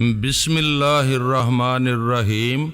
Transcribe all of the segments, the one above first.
بسم اللہ الرحمن الرحیم۔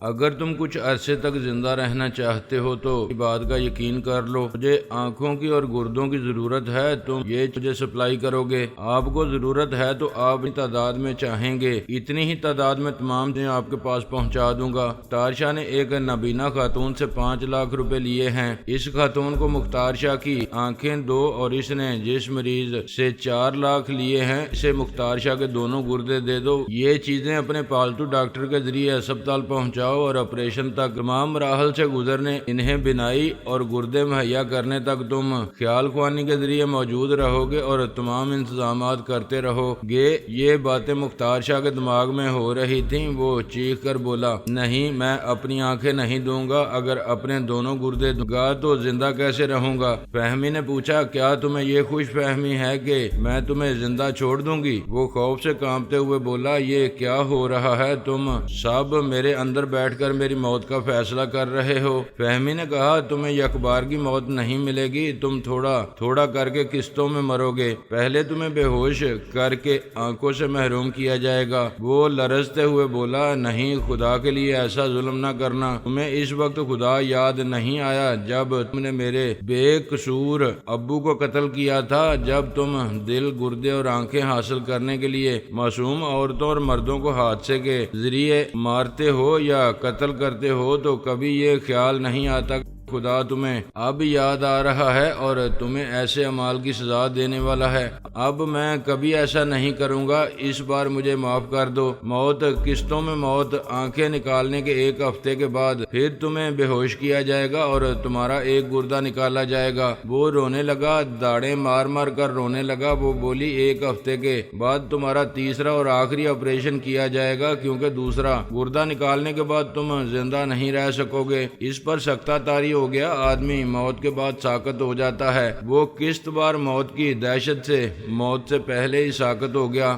اگر تم کچھ عرصے تک زندہ رہنا چاہتے ہو تو اس بات کا یقین کر لو، مجھے آنکھوں کی اور گردوں کی ضرورت ہے، تم یہ مجھے سپلائی کرو گے۔ آپ کو ضرورت ہے تو آپ اتنی تعداد میں چاہیں گے، اتنی ہی تعداد میں تمام چیزیں آپ کے پاس پہنچا دوں گا۔ مختار شاہ نے ایک نابینا خاتون سے 5 لاکھ روپے لیے ہیں۔ اس خاتون کو مختار شاہ کی آنکھیں 2 اور اس نے جس مریض سے 4 لاکھ لیے ہیں اسے مختار شاہ کے دونوں گردے دے دو۔ یہ چیزیں اپنے پالتو ڈاکٹر کے ذریعے اسپتال پہنچاؤ اور آپریشن تک تمام مراحل سے گزرنے، انہیں بینائی اور گردے مہیا کرنے تک تم خیال خوانی کے ذریعے موجود رہو گے اور تمام انتظامات کرتے رہو گے۔ یہ باتیں مختار شاہ کے دماغ میں ہو رہی تھیں۔ وہ چیخ کر بولا، نہیں، میں اپنی آنکھیں نہیں دوں گا، اگر اپنے دونوں گردے دوں گا تو زندہ کیسے رہوں گا؟ فہمی نے پوچھا، کیا تمہیں یہ خوش فہمی ہے کہ میں تمہیں زندہ چھوڑ دوں گی؟ وہ خوف سے کانپتے ہوئے بولا، یہ کیا ہو رہا ہے؟ تم سب میرے اندر بیٹھ کر میری موت کا فیصلہ کر رہے ہو۔ فہمی نے کہا، تمہیں یک بار کی موت نہیں ملے گی، تم تھوڑا تھوڑا کر کے قسطوں میں مرو گے۔ پہلے تمہیں بے ہوش کر کے آنکھوں سے محروم کیا جائے گا۔ وہ لرزتے ہوئے بولا، نہیں، خدا کے لیے ایسا ظلم نہ کرنا۔ تمہیں اس وقت خدا یاد نہیں آیا جب تم نے میرے بے قصور ابو کو قتل کیا تھا؟ جب تم دل، گردے اور آنکھیں حاصل کرنے کے لیے معصوم عورتوں اور مردوں کو حادثے کے ذریعے مارتے ہو یا قتل کرتے ہو تو کبھی یہ خیال نہیں آتا خدا تمہیں اب یاد آ رہا ہے اور تمہیں ایسے اعمال کی سزا دینے والا ہے۔ اب میں کبھی ایسا نہیں کروں گا، اس بار مجھے معاف کر دو۔ موت، قسطوں میں موت۔ آنکھیں نکالنے کے 1 ہفتے کے بعد پھر تمہیں بے ہوش کیا جائے گا اور تمہارا ایک گردہ نکالا جائے گا۔ وہ رونے لگا، داڑیں مار مار کر رونے لگا۔ وہ بولی، 1 ہفتے کے بعد تمہارا تیسرا اور آخری آپریشن کیا جائے گا، کیونکہ دوسرا گردہ نکالنے کے بعد تم زندہ نہیں رہ سکو گے۔ اس پر سکتہ طاری ہو گیا۔ آدمی موت کے بعد ساکت ہو جاتا ہے۔ وہ قسط بار موت کی دہشت سے موت سے پہلے ہی ساکت ہو گیا۔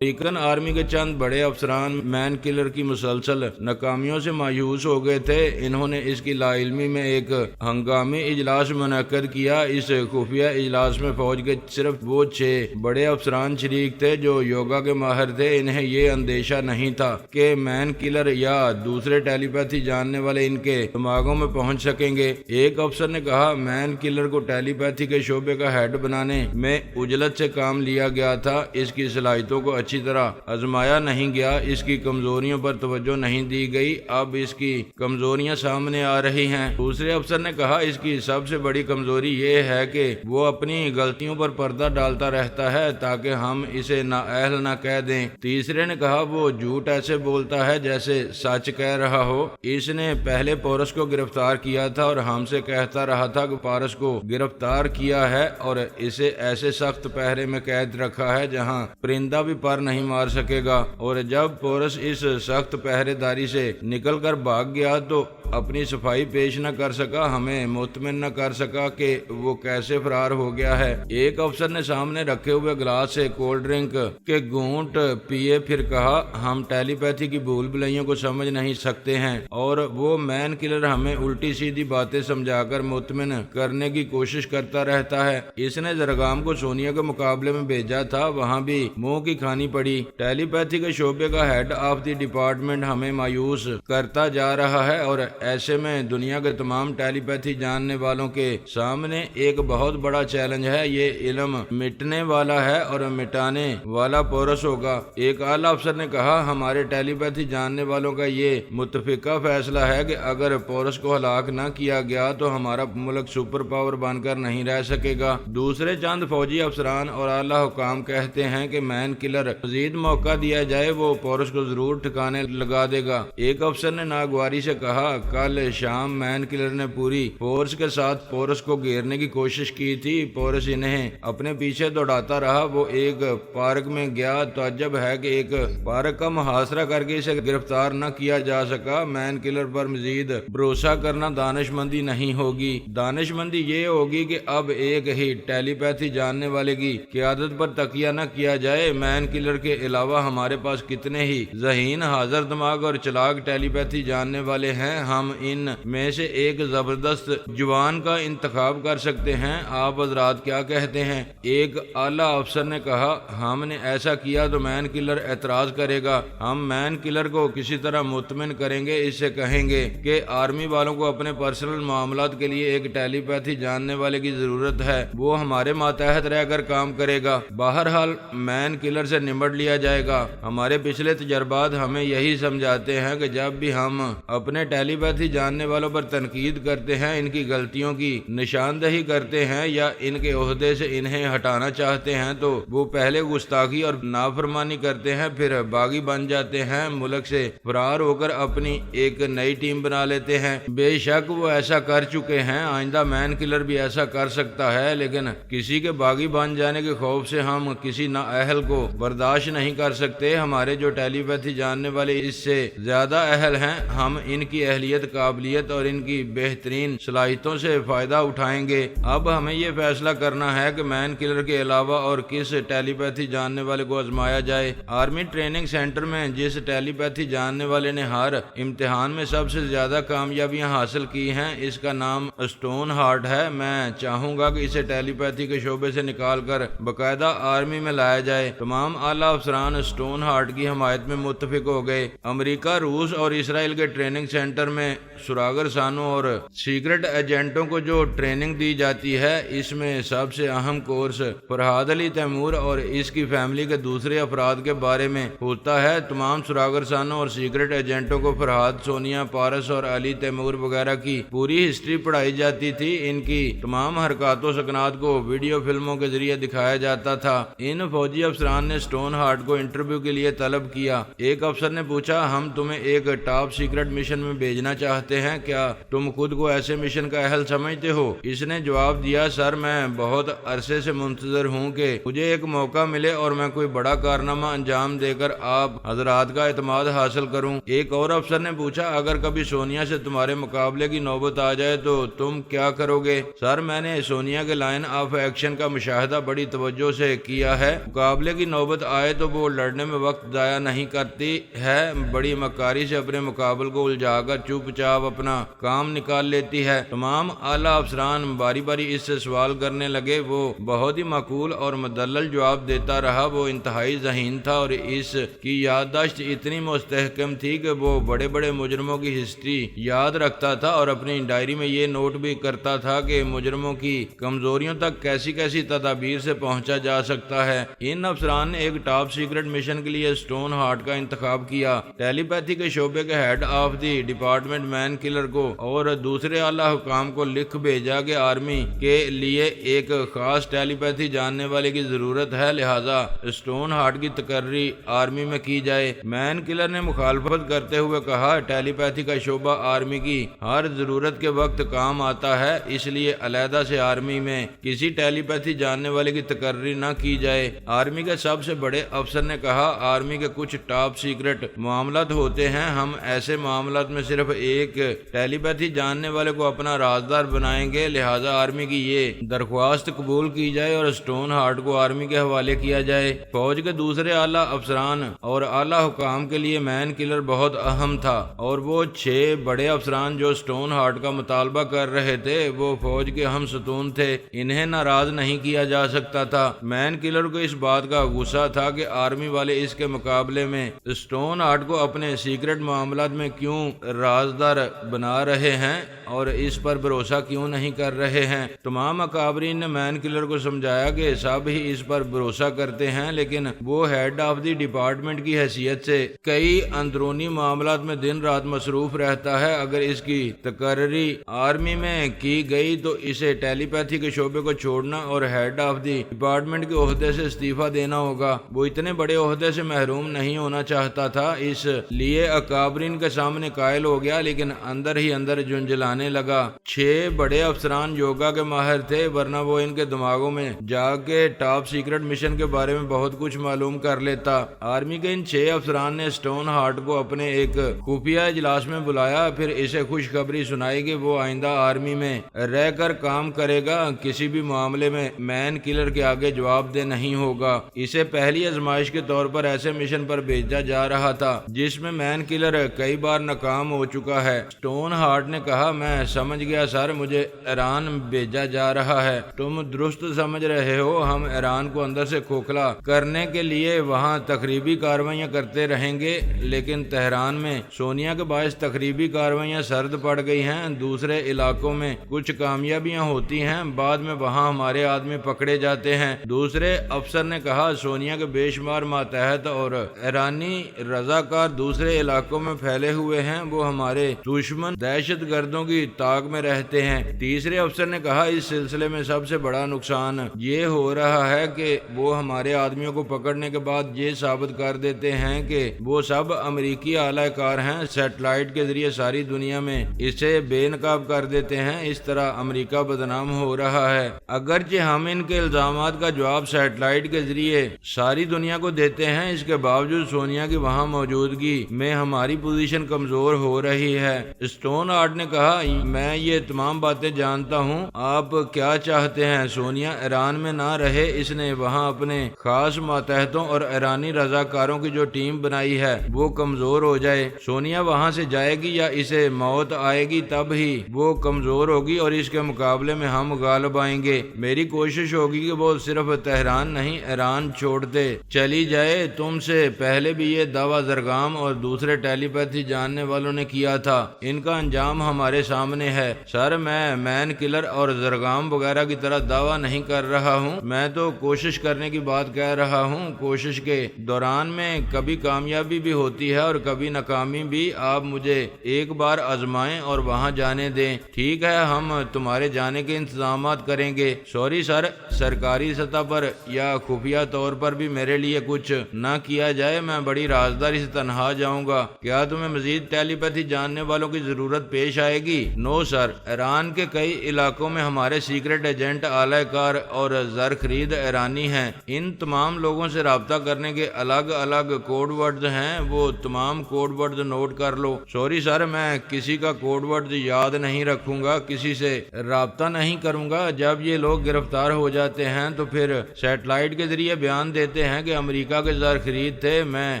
امریکن آرمی کے چند بڑے افسران مین کلر کی مسلسل ناکامیوں سے مایوس ہو گئے تھے۔ انہوں نے اس کی لا علمی میں ایک ہنگامی اجلاس منعقد کیا۔ اس خفیہ اجلاس میں فوج کے صرف وہ 6 بڑے افسران شریک تھے جو یوگا کے ماہر تھے۔ انہیں یہ اندیشہ نہیں تھا کہ مین کلر یا دوسرے ٹیلی پیتھی جاننے والے ان کے دماغوں میں پہنچ سکیں گے۔ ایک افسر نے کہا، مین کلر کو ٹیلی پیتھی کے شعبے کا ہیڈ بنانے میں عجلت سے کام لیا گیا تھا۔ اس کی صلاحیتوں کو اچھی طرح آزمایا نہیں گیا، اس کی کمزوریوں پر توجہ نہیں دی گئی۔ اب اس کی کمزوریاں سامنے آ رہی ہیں۔ دوسرے افسر نے کہا، اس کی سب سے بڑی کمزوری یہ ہے کہ وہ اپنی غلطیوں پر پردہ ڈالتا رہتا ہے تاکہ ہم اسے نااہل نہ کہہ دیں۔ تیسرے نے کہا، وہ جھوٹ ایسے بولتا ہے جیسے سچ کہہ رہا ہو۔ اس نے پہلے پورس کو گرفتار کیا تھا اور ہم سے کہتا رہا تھا کہ پورس کو گرفتار کیا ہے اور اسے ایسے سخت پہرے میں قید رکھا ہے جہاں پرندہ بھی پر نہیں مار سکے گا، اور جب پورس اس سخت پہرے داری سے نکل کر بھاگ گیا تو اپنی صفائی پیش نہ کر سکا، ہمیں مطمئن نہ کر سکا کہ وہ کیسے فرار ہو گیا ہے۔ ایک افسر نے سامنے رکھے ہوئے گلاس سے کولڈ ڈرنک کے گھونٹ پیے، پھر کہا، ہم ٹیلی پیتھی کی بھول بھلائیوں کو سمجھ نہیں سکتے ہیں اور وہ مین کلر ہمیں الٹی سیدھی باتیں سمجھا کر مطمئن کرنے کی کوشش کرتا رہتا ہے۔ اس نے زرگام کو سونیا کے مقابلے میں بھیجا تھا، وہاں بھی منہ کی کھانی پڑی۔ ٹیلی پیتھی کے شعبے کا ہیڈ آف دی ڈپارٹمنٹ ہمیں مایوس کرتا جا رہا ہے اور ایسے میں دنیا کے تمام ٹیلی پیتھی جاننے والوں کے سامنے ایک بہت بڑا چیلنج ہے۔ یہ علم مٹنے والا ہے اور مٹانے والا پورس ہوگا۔ ایک اعلیٰ افسر نے کہا، ہمارے ٹیلی پیتھی جاننے والوں کا یہ متفقہ فیصلہ ہے کہ اگر پورس کو ہلاک نہ کیا گیا تو ہمارا ملک سپر پاور بن کر نہیں رہ سکے گا۔ دوسرے چند فوجی افسران اور اعلیٰ حکام کہتے ہیں کہ مین کلر مزید موقع دیا جائے، وہ پورس کو ضرور ٹھکانے لگا دے گا۔ ایک افسر نے ناگواری سے کہا، کل شام مین کلر نے پوری فورس کے ساتھ پورس کو گھیرنے کی کوشش کی تھی، پورس انہیں اپنے پیچھے دوڑاتا رہا۔ وہ ایک پارک میں گیا، تعجب ہے کہ ایک پارک کا محاصرہ کر کے اسے گرفتار نہ کیا جا سکا۔ مین کلر پر مزید بھروسہ کرنا دانش مندی نہیں ہوگی، دانش مندی یہ ہوگی کہ اب ایک ہی ٹیلی پیتھی جاننے والے کی قیادت پر تکیہ نہ کیا جائے۔ مین کلر کلر کے علاوہ ہمارے پاس کتنے ہی ذہین، حاضر دماغ اور چلاک ٹیلی پیتھی جاننے والے ہیں، ہم ان میں سے ایک زبردست جوان کا انتخاب کر سکتے ہیں۔ آپ حضرات کیا کہتے ہیں؟ ایک اعلیٰ افسر نے کہا، ہم نے ایسا کیا تو مین کلر اعتراض کرے گا۔ ہم مین کلر کو کسی طرح مطمئن کریں گے، اس سے کہیں گے کہ آرمی والوں کو اپنے پرسنل معاملات کے لیے ایک ٹیلی پیتھی جاننے والے کی ضرورت ہے، وہ ہمارے ماتحت رہ کر کام کرے گا۔ بہرحال مین کلر سے نمٹ لیا جائے گا۔ ہمارے پچھلے تجربات ہمیں یہی سمجھاتے ہیں کہ جب بھی ہم اپنے ٹیلی پیتھی جاننے والوں پر تنقید کرتے ہیں، ان کی غلطیوں کی نشاندہی کرتے ہیں یا ان کے عہدے سے انہیں ہٹانا چاہتے ہیں، تو وہ پہلے گستاخی اور نافرمانی کرتے ہیں، پھر باغی بن جاتے ہیں، ملک سے فرار ہو کر اپنی ایک نئی ٹیم بنا لیتے ہیں۔ بے شک وہ ایسا کر چکے ہیں، آئندہ مین کلر بھی ایسا کر سکتا ہے، لیکن کسی کے باغی بن جانے کے خوف سے ہم کسی نااہل کو برداشت نہیں کر سکتے۔ ہمارے جو ٹیلی پیتھی جاننے والے اس سے زیادہ اہل ہیں، ہم ان کی اہلیت، قابلیت اور ان کی بہترین صلاحیتوں سے فائدہ اٹھائیں گے۔ اب ہمیں یہ فیصلہ کرنا ہے کہ مین کلر کے علاوہ اور کس ٹیلی پیتھی جاننے والے کو آزمایا جائے۔ آرمی ٹریننگ سینٹر میں جس ٹیلی پیتھی جاننے والے نے ہر امتحان میں سب سے زیادہ کامیابیاں حاصل کی ہیں، اس کا نام اسٹون ہارٹ ہے۔ میں چاہوں گا کہ اسے ٹیلی پیتھی کے شعبے سے نکال کر باقاعدہ آرمی میں لایا جائے۔ تمام اعلیٰ افسران اسٹون ہارٹ کی حمایت میں متفق ہو گئے۔ امریکہ، روس اور اسرائیل کے ٹریننگ سینٹر میں سراغ رسانوں اور سیکرٹ ایجنٹوں کو جو ٹریننگ دی جاتی ہے، اس میں سب سے اہم کورس فرحاد علی تیمور اور اس کی فیملی کے دوسرے افراد کے بارے میں ہوتا ہے۔ تمام سراغ رسانوں اور سیکرٹ ایجنٹوں کو فرحاد، سونیا، پارس اور علی تیمور وغیرہ کی پوری ہسٹری پڑھائی جاتی تھی۔ ان کی تمام حرکات و سکنات کو ویڈیو فلموں کے ذریعے دکھایا جاتا تھا۔ ان فوجی افسران نے اسٹون ہارٹ کو انٹرویو کے لیے طلب کیا۔ ایک افسر نے پوچھا، ہم تمہیں ایک ٹاپ سیکرٹ مشن میں بھیجنا چاہتے ہیں، کیا تم خود کو ایسے مشن کا اہل سمجھتے ہو؟ اس نے جواب دیا، سر میں بہت عرصے سے منتظر ہوں کہ مجھے ایک موقع ملے اور میں کوئی بڑا کارنامہ انجام دے کر آپ حضرات کا اعتماد حاصل کروں۔ ایک اور افسر نے پوچھا، اگر کبھی سونیا سے تمہارے مقابلے کی نوبت آ جائے تو تم کیا کرو گے؟ سر میں نے سونیا کے لائن آف ایکشن کا مشاہدہ بڑی توجہ سے کیا ہے۔ مقابلے کی نوبت آئے تو وہ لڑنے میں وقت ضائع نہیں کرتی ہے، بڑی مکاری سے اپنے مقابل کو الجھا کر چپ چاپ اپنا کام نکال لیتی ہے۔ تمام اعلیٰ افسران باری باری اس سے سوال کرنے لگے۔ وہ بہت ہی معقول اور مدلل جواب دیتا رہا۔ وہ انتہائی ذہین تھا اور اس کی یادداشت اتنی مستحکم تھی کہ وہ بڑے بڑے مجرموں کی ہسٹری یاد رکھتا تھا اور اپنی ڈائری میں یہ نوٹ بھی کرتا تھا کہ مجرموں کی کمزوریوں تک کیسی کیسی تدابیر سے پہنچا جا سکتا ہے۔ ان افسران نے ایک ٹاپ سیکرٹ مشن کے لیے اسٹون ہارٹ کا انتخاب کیا۔ ٹیلی پیتھی کے شعبے کے ہیڈ آف دی ڈپارٹمنٹ مین کلر کو اور دوسرے اعلیٰ حکام کو لکھ بھیجا کہ آرمی کے لیے ایک خاص ٹیلی پیتھی جاننے والے کی ضرورت ہے، لہذا اسٹون ہارٹ کی تقرری آرمی میں کی جائے۔ مین کلر نے مخالفت کرتے ہوئے کہا، ٹیلی پیتھی کا شعبہ آرمی کی ہر ضرورت کے وقت کام آتا ہے، اس لیے علیحدہ سے آرمی میں کسی ٹیلی پیتھی جاننے والے کی تقرری نہ کی جائے۔ آرمی کے سب سے بڑے افسر نے کہا، آرمی کے کچھ ٹاپ سیکرٹ معاملات ہوتے ہیں، ہم ایسے معاملات میں صرف ایک ٹیلی پیتھی جاننے والے کو اپنا رازدار بنائیں گے، لہذا آرمی کی یہ درخواست قبول کی جائے اور اسٹون ہارٹ کو آرمی کے حوالے کیا جائے۔ فوج کے دوسرے اعلیٰ افسران اور اعلیٰ حکام کے لیے مین کلر بہت اہم تھا، اور وہ 6 بڑے افسران جو اسٹون ہارٹ کا مطالبہ کر رہے تھے وہ فوج کے اہم ستون تھے، انہیں ناراض نہیں کیا جا سکتا تھا۔ مین کلر کو اس بات کا غصہ تھا کہ آرمی والے اس کے مقابلے میں اسٹون ہارٹ کو اپنے سیکرٹ معاملات میں کیوں رازدار بنا رہے ہیں اور اس پر بھروسہ کیوں نہیں کر رہے ہیں۔ تمام اکابرین نے مین کلر کو سمجھایا کہ سب ہی اس پر بھروسہ کرتے ہیں، لیکن وہ ہیڈ آف دی ڈپارٹمنٹ کی حیثیت سے کئی اندرونی معاملات میں دن رات مصروف رہتا ہے۔ اگر اس کی تقرری آرمی میں کی گئی تو اسے ٹیلی پیتھی کے شعبے کو چھوڑنا اور ہیڈ آف دی ڈپارٹمنٹ کے عہدے سے استعفیٰ دینا ہوگا۔ وہ اتنے بڑے عہدے سے محروم نہیں ہونا چاہتا تھا، اس لیے اکابرین کے سامنے قائل ہو گیا، لیکن اندر ہی اندر جھنجھلانے لگا۔ 6 بڑے افسران یوگا کے ماہر تھے، ورنہ وہ ان کے دماغوں میں جا کے ٹاپ سیکرٹ مشن کے بارے میں بہت کچھ معلوم کر لیتا۔ آرمی کے ان 6 افسران نے اسٹون ہارٹ کو اپنے ایک خفیہ اجلاس میں بلایا، پھر اسے خوشخبری سنائی کہ وہ آئندہ آرمی میں رہ کر کام کرے گا، کسی بھی معاملے میں مین کلر کے آگے جواب دہ نہیں ہوگا۔ اسے پہلے پہلی آزمائش کے طور پر ایسے مشن پر بھیجا جا رہا تھا جس میں مین کلر کئی بار ناکام ہو چکا ہے۔ اسٹون ہارٹ نے کہا، میں سمجھ گیا سر، مجھے ایران بھیجا جا رہا ہے۔ تم درست سمجھ رہے ہو، ہم ایران کو اندر سے کھوکھلا کرنے کے لیے وہاں تخریبی کارروائیاں کرتے رہیں گے، لیکن تہران میں سونیا کے باعث تخریبی کارروائیاں سرد پڑ گئی ہیں۔ دوسرے علاقوں میں کچھ کامیابیاں ہوتی ہیں، بعد میں وہاں ہمارے آدمی پکڑے جاتے ہیں۔ دوسرے افسر نے کہا، سونیا کے بے شمار ماتحت اور ایرانی رضاکار دوسرے علاقوں میں پھیلے ہوئے ہیں، وہ ہمارے دشمن دہشت گردوں کی طاق میں رہتے ہیں۔ تیسرے افسر نے کہا، اس سلسلے میں سب سے بڑا نقصان یہ ہو رہا ہے کہ وہ ہمارے آدمیوں کو پکڑنے کے بعد یہ ثابت کر دیتے ہیں کہ وہ سب امریکی اعلی کار ہیں، سیٹلائٹ کے ذریعے ساری دنیا میں اسے بے نقاب کر دیتے ہیں۔ اس طرح امریکہ بدنام ہو رہا ہے۔ اگرچہ ہم ان کے الزامات کا جواب سیٹلائٹ کے ذریعے ساری دنیا کو دیتے ہیں، اس کے باوجود سونیا کی وہاں موجودگی میں ہماری پوزیشن کمزور ہو رہی ہے۔ اسٹون ہارٹ نے کہا، میں یہ تمام باتیں جانتا ہوں، آپ کیا چاہتے ہیں؟ سونیا ایران میں نہ رہے، اس نے وہاں اپنے خاص ماتحتوں اور ایرانی رضاکاروں کی جو ٹیم بنائی ہے وہ کمزور ہو جائے۔ سونیا وہاں سے جائے گی یا اسے موت آئے گی، تب ہی وہ کمزور ہوگی اور اس کے مقابلے میں ہم غالب آئیں گے۔ میری کوشش ہوگی کہ وہ صرف تہران نہیں، ایران چھوڑتے چلی جائے۔ تم سے پہلے بھی یہ دعویٰ زرگام اور دوسرے ٹیلی پیتھی جاننے والوں نے کیا تھا، ان کا انجام ہمارے سامنے ہے۔ سر، میں مین کلر اور زرگام وغیرہ کی طرح دعویٰ نہیں کر رہا ہوں، میں تو کوشش کرنے کی بات کہہ رہا ہوں۔ کوشش کے دوران میں کبھی کامیابی بھی ہوتی ہے اور کبھی ناکامی بھی۔ آپ مجھے ایک بار آزمائیں اور وہاں جانے دیں۔ ٹھیک ہے، ہم تمہارے جانے کے انتظامات کریں گے۔ سوری سر، سرکاری سطح پر یا خفیہ طور پر بھی میرے لیے کچھ نہ کیا جائے، میں بڑی رازداری سے تنہا جاؤں گا۔ کیا تمہیں مزید ٹیلی پیتھی جاننے والوں کی ضرورت پیش آئے گی؟ نو سر، ایران کے کئی علاقوں میں ہمارے سیکرٹ ایجنٹ، اعلی کار اور زر خرید ایرانی ہیں۔ ان تمام لوگوں سے رابطہ کرنے کے الگ الگ کوڈ ورڈز ہیں، وہ تمام کوڈ ورڈز نوٹ کر لو۔ سوری سر، میں کسی کا کوڈ ورڈز یاد نہیں رکھوں گا، کسی سے رابطہ نہیں کروں گا۔ جب یہ لوگ گرفتار ہو جاتے ہیں تو پھر سیٹلائٹ کے ذریعے بیان دیتے ہیں کہ امریکہ کے زر خرید تھے۔ میں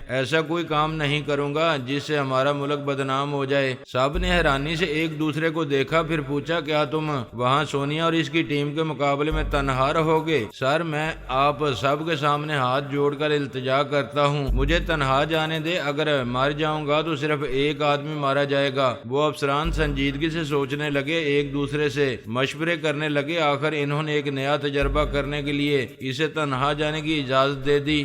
ایسا کوئی کام نہیں کروں گا جس سے ہمارا ملک بدنام ہو جائے۔ سب نے حیرانی سے ایک دوسرے کو دیکھا، پھر پوچھا، کیا تم وہاں سونیا اور اس کی ٹیم کے مقابلے میں تنہا رہو گے؟ سر، میں آپ سب کے سامنے ہاتھ جوڑ کر التجا کرتا ہوں، مجھے تنہا جانے دے۔ اگر مر جاؤں گا تو صرف ایک آدمی مارا جائے گا۔ وہ افسران سنجیدگی سے سوچنے لگے، ایک دوسرے سے مشورے کرنے لگے۔ آخر انہوں نے ایک نیا تجربہ کرنے کے لیے اسے تنہا جانے کی اجازت دے دی۔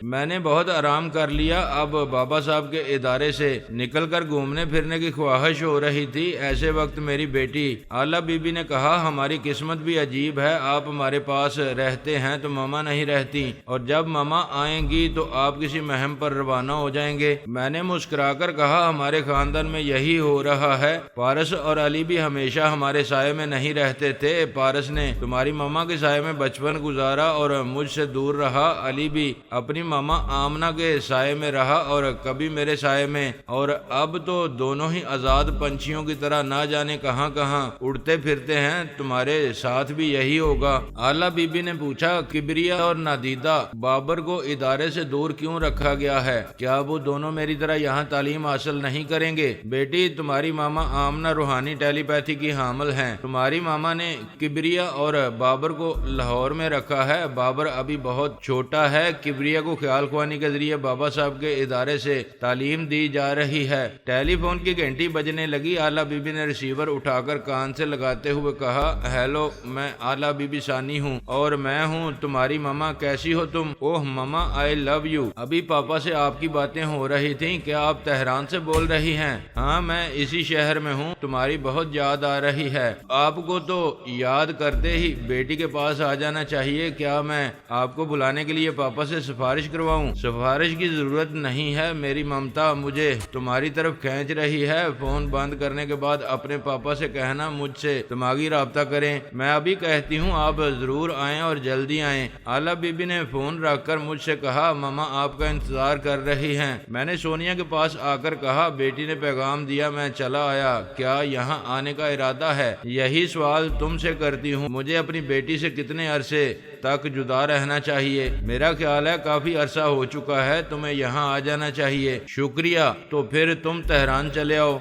میں نے بہت آرام کر لیا، اب بابا صاحب کے ادارے سے نکل کر گھومنے پھرنے کی خواہش ہو رہی تھی۔ ایسے وقت میری بیٹی آلا بی بی نے کہا، ہماری قسمت بھی عجیب ہے، آپ ہمارے پاس رہتے ہیں تو ماما نہیں رہتی، اور جب ماما آئیں گی تو آپ کسی مہم پر روانہ ہو جائیں گے۔ میں نے مسکرا کر کہا، ہمارے خاندان میں یہی ہو رہا ہے، پارس اور علی بھی ہمیشہ ہمارے سائے میں نہیں رہتے تھے۔ پارس نے تمہاری ماما کے سائے میں بچپن گزارا اور مجھ سے دور رہا، علی بھی اپنی ماما آمنہ کے سائے میں رہا اور کبھی میرے سائے میں، اور اب تو دونوں ہی آزاد پنچھیوں کی طرح نہ جانے کہاں کہاں اڑتے پھرتے ہیں۔ تمہارے ساتھ بھی یہی ہوگا؟ آلا بی بی نے پوچھا، کبریا اور نادیدہ بابر کو ادارے سے دور کیوں رکھا گیا ہے؟ کیا وہ دونوں میری طرح یہاں تعلیم حاصل نہیں کریں گے؟ بیٹی، تمہاری ماما آمنہ روحانی ٹیلی پیتھی کی حامل ہیں۔ تمہاری ماما نے کبریا اور بابر کو لاہور میں رکھا ہے۔ بابر ابھی بہت چھوٹا ہے۔ کبریا کو خیال خوانی کے ذریعے بابا صاحب کے ادارے سے تعلیم دی جا رہی ہے۔ ٹیلی فون کی گھنٹی بجنے لگی۔ آلا بی بی نے ریسیور اٹھا کر کان سے لگاتے ہوئے کہا، ہیلو، میں آلا بی بی ثانی ہوں اور میں ہوں تمہاری ماما۔ کیسی ہو تم؟ اوہ ماما، آئی لو یو۔ ابھی پاپا سے آپ کی باتیں ہو رہی تھیں۔ کیا آپ تہران سے بول رہی ہیں؟ ہاں، میں اسی شہر میں ہوں۔ تمہاری بہت یاد آ رہی ہے۔ آپ کو تو یاد کرتے ہی بیٹی کے پاس آ جانا چاہیے۔ کیا میں آپ کو بلانے کے لیے پاپا سے سفارش کرواؤں؟ سفارش کی ضرورت نہیں ہے، میری ممتا مجھے تمہاری طرف کھینچ رہی ہے۔ فون بند کرنے کے بعد اپنے پاپا سے کہنا مجھ سے دماغی رابطہ کریں۔ میں ابھی کہتی ہوں، آپ ضرور آئیں اور جلدی آئیں۔ آلا بی بی نے فون رکھ کر مجھ سے کہا، ماما آپ کا انتظار کر رہی ہیں۔ میں نے سونیا کے پاس آ کر کہا، بیٹی نے پیغام دیا، میں چلا آیا۔ کیا یہاں آنے کا ارادہ ہے؟ یہی سوال تم سے کرتی ہوں، مجھے اپنی بیٹی سے کتنے عرصے تک جدا رہنا چاہیے۔ میرا خیال ہے کافی عرصہ ہو چکا ہے، تمہیں یہاں آ جانا چاہیے۔ شکریہ، تو پھر تم تہران چلے آؤ۔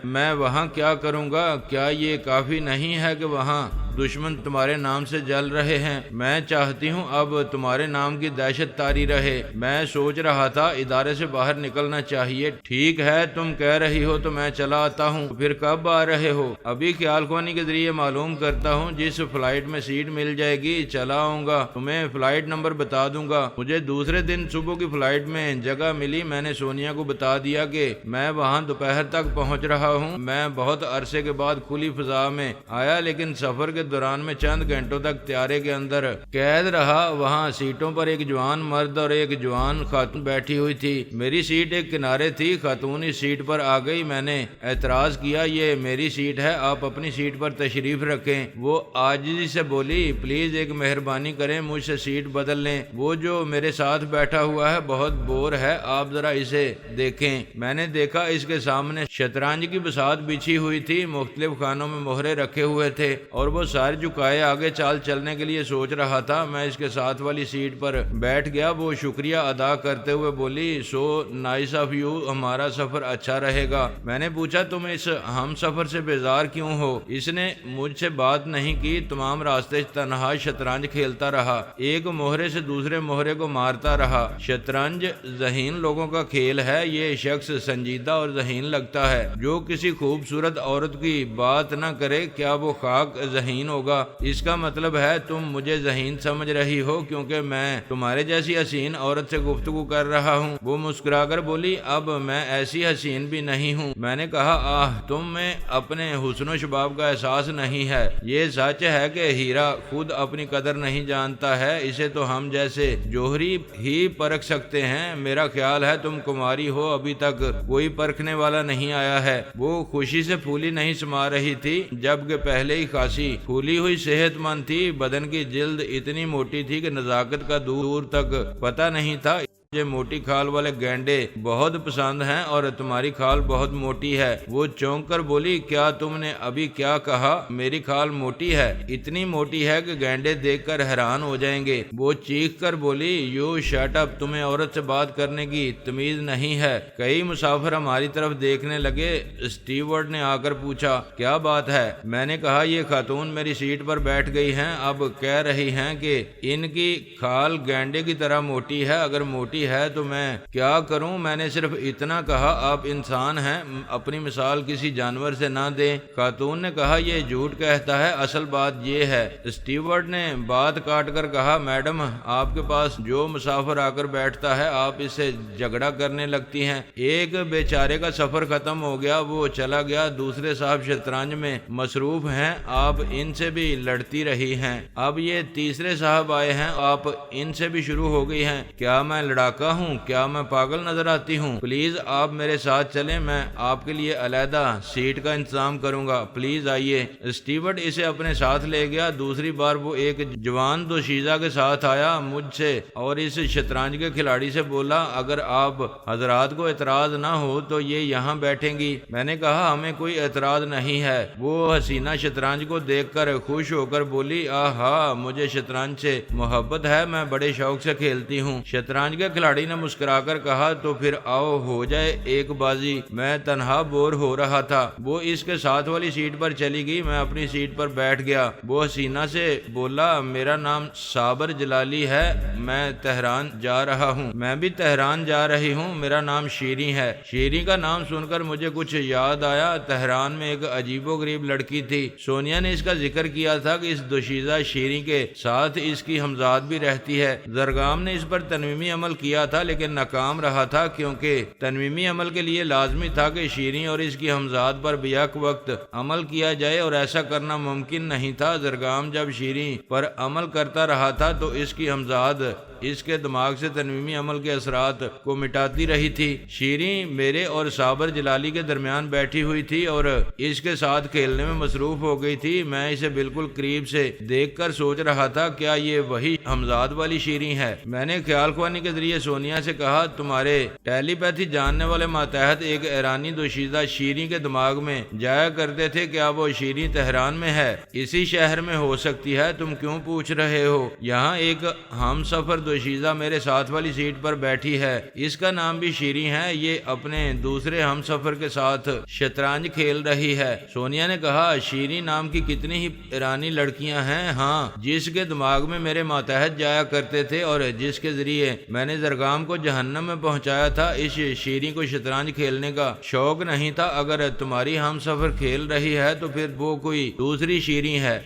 میں وہاں کیا کروں گا؟ کیا یہ کافی نہیں ہے کہ وہاں دشمن تمہارے نام سے جل رہے ہیں؟ میں چاہتی ہوں اب تمہارے نام کی دہشت طاری رہے۔ میں سوچ رہا تھا ادارے سے باہر نکلنا چاہیے۔ ٹھیک ہے، تم کہہ رہی ہو تو میں چلا آتا ہوں۔ پھر کب آ رہے ہو؟ ابھی خیال خوانی کے ذریعے معلوم کرتا ہوں، جس فلائٹ میں سیٹ مل جائے گی چلا آؤں گا۔ تمہیں فلائٹ نمبر بتا دوں گا۔ مجھے دوسرے دن صبح کی فلائٹ میں جگہ ملی۔ میں نے سونیا کو بتا دیا کہ میں وہاں دوپہر تک پہنچ رہا ہوں۔ میں بہت عرصے کے بعد کھلی فضا میں آیا، لیکن سفر کے دوران میں چند گھنٹوں تک طیارے کے اندر قید رہا۔ وہاں سیٹوں پر ایک جوان مرد اور ایک جوان خاتون بیٹھی ہوئی تھی۔ میری سیٹ ایک کنارے تھی۔ خاتون اس سیٹ پر آ گئی۔ میں نے اعتراض کیا، یہ میری سیٹ ہے، آپ اپنی سیٹ پر تشریف رکھیں۔ وہ عاجزی سے بولی، پلیز ایک مہربانی کریں، مجھ سے سیٹ بدل لیں۔ وہ جو میرے ساتھ بیٹھا ہوا ہے بہت بور ہے، آپ ذرا اسے دیکھیں۔ میں نے دیکھا، اس کے سامنے شطرنج کی بساط بچھی ہوئی تھی، مختلف خانوں میں مہرے رکھے ہوئے تھے اور وہ سارے جھکائے آگے چال چلنے کے لیے سوچ رہا تھا۔ میں اس کے ساتھ والی سیٹ پر بیٹھ گیا۔ وہ شکریہ ادا کرتے ہوئے بولی، سو نائس آف یو، ہمارا سفر اچھا رہے گا۔ میں نے پوچھا، تم اس ہم سفر سے بیزار کیوں ہو؟ اس نے مجھ سے بات نہیں کی، تمام راستے تنہا شطرنج کھیلتا رہا، ایک مہرے سے دوسرے مہرے کو مارتا رہا۔ شطرنج ذہین لوگوں کا کھیل ہے۔ یہ شخص سنجیدہ اور ذہین لگتا ہے۔ جو کسی خوبصورت عورت کی بات نہ کرے، کیا وہ خاک ذہین ہوگا؟ اس کا مطلب ہے تم مجھے ذہین سمجھ رہی ہو کیونکہ میں تمہارے جیسی حسین عورت سے گفتگو کر رہا ہوں۔ وہ مسکرا کر بولی، اب میں ایسی حسین بھی نہیں ہوں۔ میں نے کہا، تم میں اپنے حسن و شباب کا احساس نہیں ہے۔ یہ سچ ہے کہ ہیرا خود اپنی قدر نہیں جانتا ہے، اسے تو ہم جیسے جوہری ہی پرکھ سکتے ہیں۔ میرا خیال ہے تم کماری ہو، ابھی تک کوئی پرکھنے والا نہیں آیا ہے۔ وہ خوشی سے پھولی نہیں سما رہی تھی، جبکہ پہلے ہی خاصی پھولی ہوئی صحت مند تھی۔ بدن کی جلد اتنی موٹی تھی کہ نزاکت کا دور تک پتہ نہیں تھا۔ مجھے موٹی کھال والے گینڈے بہت پسند ہیں اور تمہاری کھال بہت موٹی ہے۔ وہ چونک کر بولی، کیا تم نے ابھی کیا کہا؟ میری کھال موٹی ہے، اتنی موٹی ہے کہ گینڈے دیکھ کر حیران ہو جائیں گے۔ وہ چیخ کر بولی، یو شٹ اپ، تمہیں عورت سے بات کرنے کی تمیز نہیں ہے۔ کئی مسافر ہماری طرف دیکھنے لگے۔ اسٹیورڈ نے آ کر پوچھا، کیا بات ہے؟ میں نے کہا، یہ خاتون میری سیٹ پر بیٹھ گئی ہیں، اب کہہ رہی ہیں کہ ان کی کھال گینڈے کی طرح موٹی ہے۔ اگر موٹی ہے تو میں کیا کروں؟ میں نے صرف اتنا کہا، آپ انسان ہیں، اپنی مثال کسی جانور سے نہ دیں۔ خاتون نے کہا، یہ جھوٹ کہتا ہے، اصل بات یہ ہے۔ اسٹیورڈ نے بات کاٹ کر کہا، میڈم، آپ کے پاس جو مسافر آ کر بیٹھتا ہے آپ اس سے جھگڑا کرنے لگتی ہیں۔ ایک بیچارے کا سفر ختم ہو گیا، وہ چلا گیا، دوسرے صاحب شطرنج میں مصروف ہیں، آپ ان سے بھی لڑتی رہی ہیں۔ اب یہ تیسرے صاحب آئے ہیں، آپ ان سے بھی شروع ہو گئی ہیں۔ کیا میں لڑاکا ہوں؟ کیا میں پاگل نظر آتی ہوں؟ پلیز آپ میرے ساتھ چلیں، میں آپ کے لیے علیحدہ سیٹ کا انتظام کروں گا، پلیز آئیے۔ اسٹیورڈ اسے اپنے ساتھ لے گیا۔ دوسری بار وہ ایک جوان دوشیزہ کے ساتھ آیا، مجھ سے اور اس شطرنج کے کھلاڑی سے بولا، اگر آپ حضرات کو اعتراض نہ ہو تو یہ یہاں بیٹھیں گی۔ میں نے کہا، ہمیں کوئی اعتراض نہیں ہے۔ وہ حسینہ شطرنج کو دیکھ کر خوش ہو کر بولی، آہا، مجھے شطرنج سے محبت ہے، میں بڑے شوق سے کھیلتی ہوں۔ شطرنج کے کھلاڑی نے مسکرا کر کہا، تو پھر آؤ ہو جائے ایک بازی، میں تنہا بور ہو رہا تھا۔ وہ اس کے ساتھ والی سیٹ پر چلی گئی، میں اپنی سیٹ پر بیٹھ گیا۔ وہ حسینہ سے بولا، میرا نام صابر جلالی ہے، میں تہران جا رہا ہوں۔ میں بھی تہران جا رہی ہوں، میرا نام شیریں ہے۔ شیریں کا نام سن کر مجھے کچھ یاد آیا، تہران میں ایک عجیب و غریب لڑکی تھی، سونیا نے اس کا ذکر کیا تھا کہ اس دوشیزہ شیریں کے ساتھ اس کی ہمزاد بھی رہتی ہے۔ زرگام نے اس پر تنویمی عمل کیا تھا لیکن ناکام رہا تھا، کیونکہ تنویمی عمل کے لیے لازمی تھا کہ شیریں اور اس کی ہمزاد پر بیک وقت عمل کیا جائے اور ایسا کرنا ممکن نہیں تھا۔ زرگام جب شیریں پر عمل کرتا رہا تھا تو اس کی ہمزاد اس کے دماغ سے تنویمی عمل کے اثرات کو مٹاتی رہی تھی۔ شیریں میرے اور صابر جلالی کے درمیان بیٹھی ہوئی تھی اور اس کے ساتھ کھیلنے میں مصروف ہو گئی تھی۔ میں اسے بالکل قریب سے دیکھ کر سوچ رہا تھا کیا یہ وہی حمزاد والی شیریں ہے؟ میں نے خیال خوانی کے ذریعے سونیا سے کہا تمہارے ٹیلی پیتھی جاننے والے ماتحت ایک ایرانی دوشیزہ شیریں کے دماغ میں جایا کرتے تھے، کیا وہ شیریں تہران میں ہے؟ اسی شہر میں ہو سکتی ہے، تم کیوں پوچھ رہے ہو؟ یہاں ایک ہم سفر دوشیزہ میرے ساتھ والی سیٹ پر بیٹھی ہے، اس کا نام بھی شیریں ہے، یہ اپنے دوسرے ہم سفر کے ساتھ شطرنج کھیل رہی ہے۔ سونیا نے کہا شیریں نام کی کتنی ہی ایرانی لڑکیاں ہیں، ہاں، جس کے دماغ میں میرے ماتحت جایا کرتے تھے اور جس کے ذریعے میں نے زرگام کو جہنم میں پہنچایا تھا۔ اس شیریں کو شطرنج کھیلنے کا شوق نہیں تھا، اگر تمہاری ہم سفر کھیل رہی ہے تو پھر وہ کوئی دوسری شیریں ہے۔